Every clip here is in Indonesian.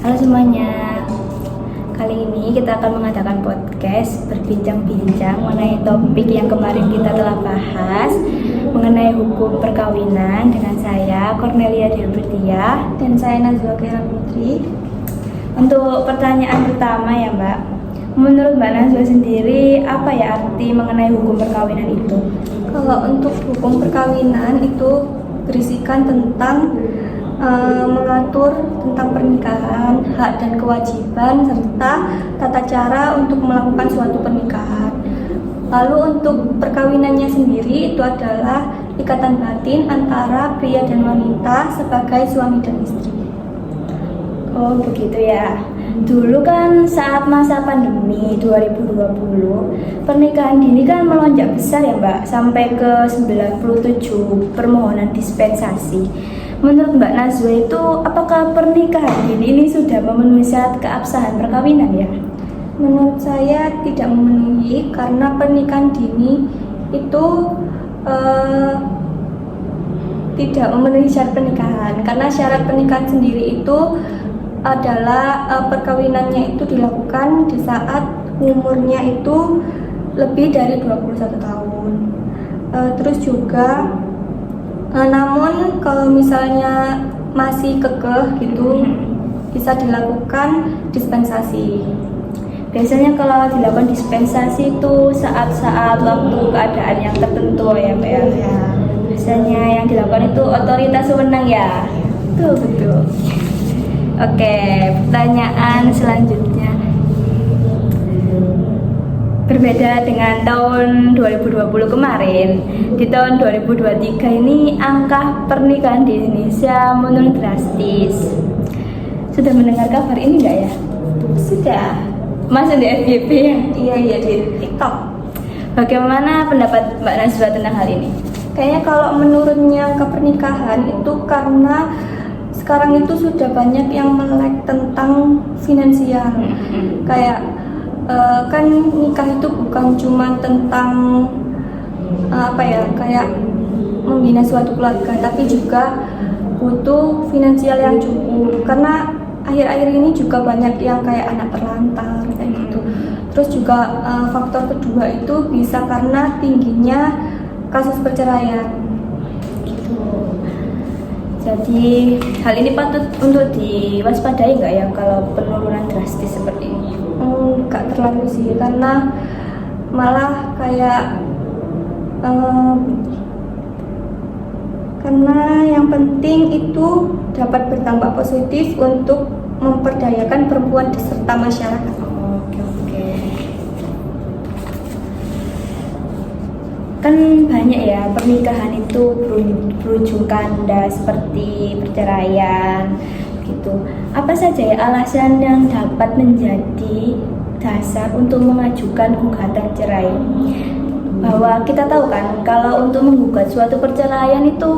Halo semuanya, kali ini kita akan mengadakan podcast berbincang-bincang mengenai topik yang kemarin kita telah bahas mengenai hukum perkawinan dengan saya Cornelia Delbertia dan saya Nazwa Kera Putri. Untuk pertanyaan pertama ya Mbak, menurut Mbak Nazwa sendiri apa ya arti mengenai hukum perkawinan itu? Kalau untuk hukum perkawinan itu berisikan tentang mengatur tentang pernikahan, hak dan kewajiban, serta tata cara untuk melakukan suatu pernikahan. Lalu untuk perkawinannya sendiri itu adalah ikatan batin antara pria dan wanita sebagai suami dan istri. Oh begitu ya. Dulu kan saat masa pandemi 2020, pernikahan dini kan melonjak besar ya Mbak, sampai ke 97 permohonan dispensasi. Menurut Mbak Nazwa itu, apakah pernikahan dini ini sudah memenuhi syarat keabsahan perkawinan ya? Menurut saya tidak memenuhi, karena pernikahan dini itu tidak memenuhi syarat pernikahan. Karena syarat pernikahan sendiri itu adalah perkawinannya itu dilakukan di saat umurnya itu lebih dari 21 tahun. Terus juga namun kalau misalnya masih kekeh gitu bisa dilakukan dispensasi. Biasanya kalau dilakukan dispensasi itu saat-saat waktu keadaan yang tertentu ya Mbak ya. Biasanya yang dilakukan itu otoritas wewenang ya. Betul. Oke, pertanyaan selanjutnya. Berbeda dengan tahun 2020 kemarin, di tahun 2023 ini angka pernikahan di Indonesia menurun drastis. Sudah mendengar kabar ini enggak ya? Sudah. Masuk di FYP ya? Iya di TikTok. Bagaimana pendapat Mbak Nazwa tentang hal ini? Kayaknya kalau menurunnya angka pernikahan itu karena sekarang itu sudah banyak yang melek tentang finansial. Kayak kan nikah itu bukan cuma tentang kayak membina suatu keluarga, tapi juga butuh finansial yang cukup. Karena akhir-akhir ini juga banyak yang kayak anak terlantar kayak gitu. Terus juga faktor kedua itu bisa karena tingginya kasus perceraian. Jadi hal ini patut untuk diwaspadai nggak ya kalau penurunan drastis seperti ini? Nggak terlalu sih, karena malah kayak karena yang penting itu dapat berdampak positif untuk memperdayakan perempuan serta masyarakat. Oke. Kan banyak ya pernikahan itu berujung kandas seperti perceraian gitu. Apa saja ya alasan yang dapat menjadi dasar untuk mengajukan gugatan cerai? Bahwa kita tahu kan kalau untuk menggugat suatu perceraian itu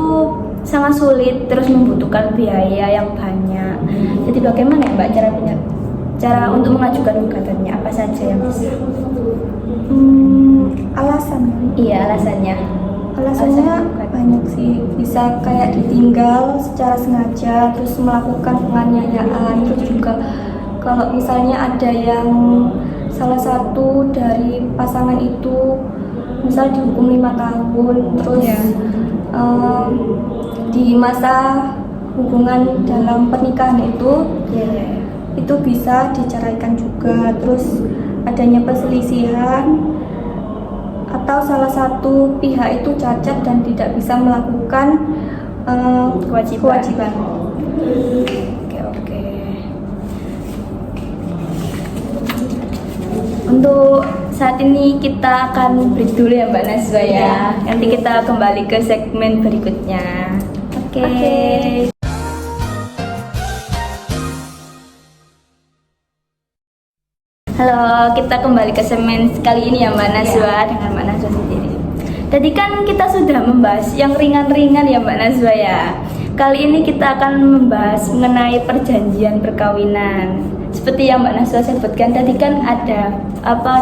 sangat sulit, terus membutuhkan biaya yang banyak. Jadi bagaimana ya Mbak cara untuk mengajukan gugatannya? Apa saja yang bisa? Alasan? Iya alasannya. Alasannya banyak sih, bisa kayak ditinggal secara sengaja, terus melakukan penganiayaan, terus juga kalau misalnya ada yang salah satu dari pasangan itu misal dihukum 5 tahun, terus di masa hubungan dalam pernikahan itu bisa diceraikan juga. Terus adanya perselisihan atau salah satu pihak itu cacat dan tidak bisa melakukan kewajiban. Oke. Untuk saat ini kita akan break dulu ya Mbak Nazwa ya. Nanti kita kembali ke segmen berikutnya. Oke. Halo, kita kembali ke segmen kali ini ya Mbak Nazwa dengan Mbak Nazwa sendiri. Tadi kan kita sudah membahas yang ringan-ringan ya Mbak Nazwa ya. Kali ini kita akan membahas mengenai perjanjian perkawinan. Seperti yang Mbak Nazwa sebutkan tadi kan ada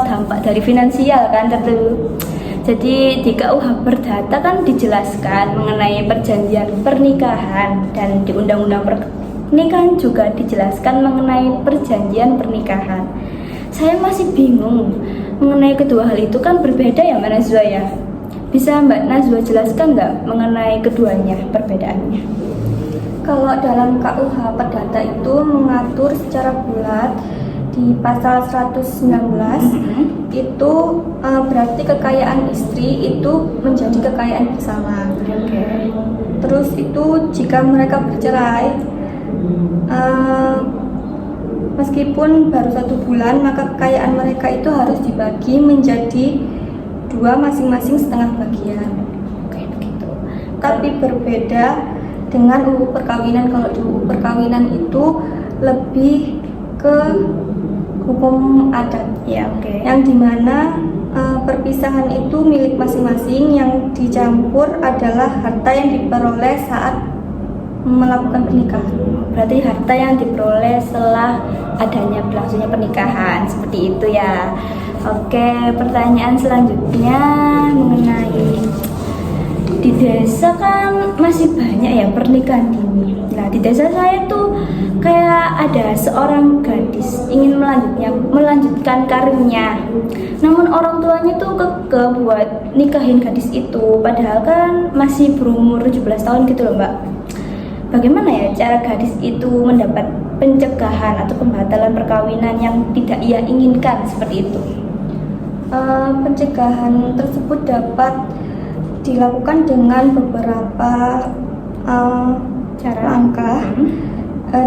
dampak dari finansial kan tentu. Jadi di KUH Perdata kan dijelaskan mengenai perjanjian pernikahan dan di Undang-Undang ini kan juga dijelaskan mengenai perjanjian pernikahan. Saya masih bingung mengenai kedua hal itu kan berbeda ya Mbak Nazwa ya. Bisa Mbak Nazwa jelaskan nggak mengenai keduanya perbedaannya? Kalau dalam KUH Perdata itu mengatur secara bulat di pasal 119 itu berarti kekayaan istri itu menjadi kekayaan bersama. Oke. Terus itu jika mereka bercerai, meskipun baru 1 bulan, maka kekayaan mereka itu harus dibagi menjadi 2 masing-masing setengah bagian. Oke, begitu. Tapi berbeda dengan UU perkawinan. Kalau di UU perkawinan itu lebih ke hukum adat, Ya, oke. yang dimana perpisahan itu milik masing-masing, yang dicampur adalah harta yang diperoleh saat melakukan pernikahan. Berarti harta yang diperoleh setelah adanya berlangsungnya pernikahan, seperti itu ya. Oke, pertanyaan selanjutnya mengenai di desa kan masih banyak ya pernikahan dini. Nah, di desa saya tuh kayak ada seorang gadis ingin melanjutkan karirnya. Namun orang tuanya tuh kekeh buat nikahin gadis itu, padahal kan masih berumur 17 tahun gitu loh, Mbak. Bagaimana ya cara gadis itu mendapat pencegahan atau pembatalan perkawinan yang tidak ia inginkan seperti itu? Pencegahan tersebut dapat dilakukan dengan beberapa Cara langkah.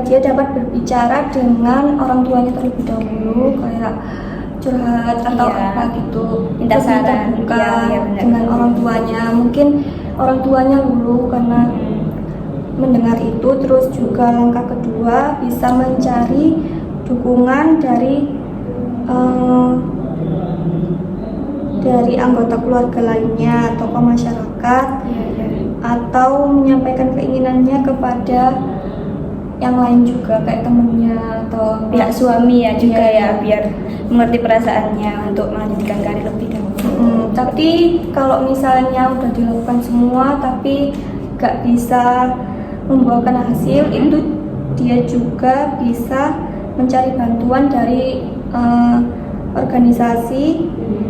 Dia dapat berbicara dengan orang tuanya terlebih dahulu, kayak curhat atau Iya. apa gitu, Minta Terus saran. terbuka Iya, benar. dengan orang tuanya. Mungkin orang tuanya dulu karena mendengar itu. Terus juga langkah kedua bisa mencari dukungan dari anggota keluarga lainnya, tokoh masyarakat, atau menyampaikan keinginannya kepada yang lain juga, kayak temennya atau Pihak suami ya juga Iya. ya, biar mengerti perasaannya untuk melanjutkan karir lebih dahulu. Tapi kalau misalnya udah dilakukan semua tapi gak bisa membuahkan hasil, itu dia juga bisa mencari bantuan dari organisasi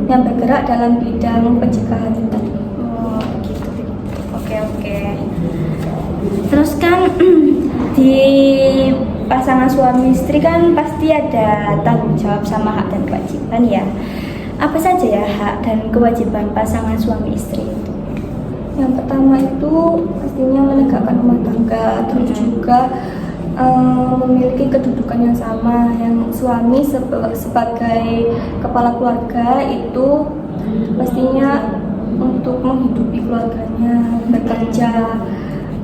yang bergerak dalam bidang pencegahan itu tadi. Oh, gitu. Oke. Terus kan di pasangan suami istri kan pasti ada tanggung jawab sama hak dan kewajiban ya. Apa saja ya hak dan kewajiban pasangan suami istri itu? Yang pertama itu pastinya menegakkan rumah tangga, terus juga memiliki kedudukan yang sama. Yang suami sebagai kepala keluarga itu pastinya untuk menghidupi keluarganya, bekerja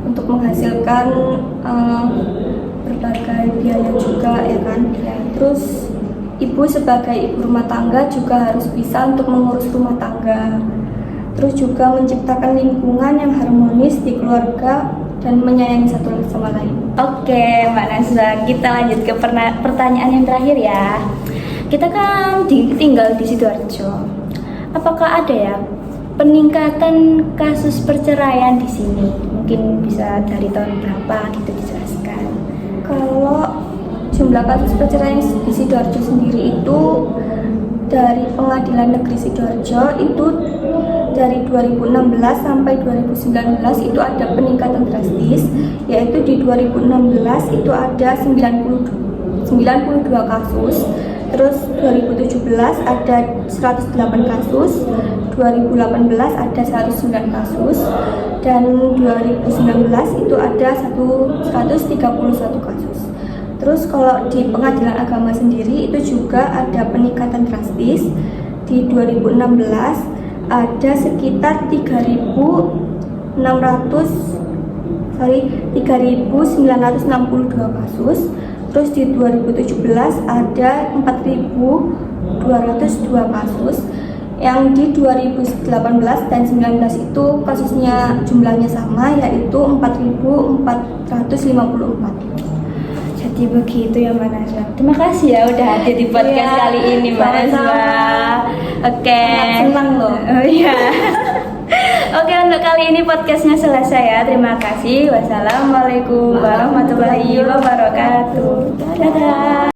untuk menghasilkan berbagai biaya juga ya kan. Terus ibu sebagai ibu rumah tangga juga harus bisa untuk mengurus rumah tangga. Terus juga menciptakan lingkungan yang harmonis di keluarga dan menyayangi satu sama lain. Oke, Mbak Nazwa, kita lanjut ke pertanyaan yang terakhir ya. Kita kan tinggal di Sidoarjo. Apakah ada ya peningkatan kasus perceraian di sini? Mungkin bisa dari tahun berapa gitu dijelaskan. Kalau jumlah kasus perceraian di Sidoarjo sendiri itu dari Pengadilan Negeri Sidoarjo itu dari 2016 sampai 2019 itu ada peningkatan drastis, yaitu di 2016 itu ada 92 kasus, terus 2017 ada 108 kasus, 2018 ada 109 kasus, dan 2019 itu ada 131 kasus. Terus kalau di Pengadilan Agama sendiri itu juga ada peningkatan drastis. Di 2016 ada sekitar 3.962 kasus. Terus di 2017 ada 4.202 kasus. Yang di 2018 dan 2019 itu kasusnya jumlahnya sama, yaitu 4.454. Jadi begitu ya Mbak Nazwa. Terima kasih ya udah hadir di podcast Iya, kali ini Mbak Nazwa. sama-sama. Oke. Sangat senang loh. Oh iya. Oke, untuk kali ini podcastnya selesai ya. Terima kasih. Wassalamualaikum warahmatullahi wabarakatuh. Dadah.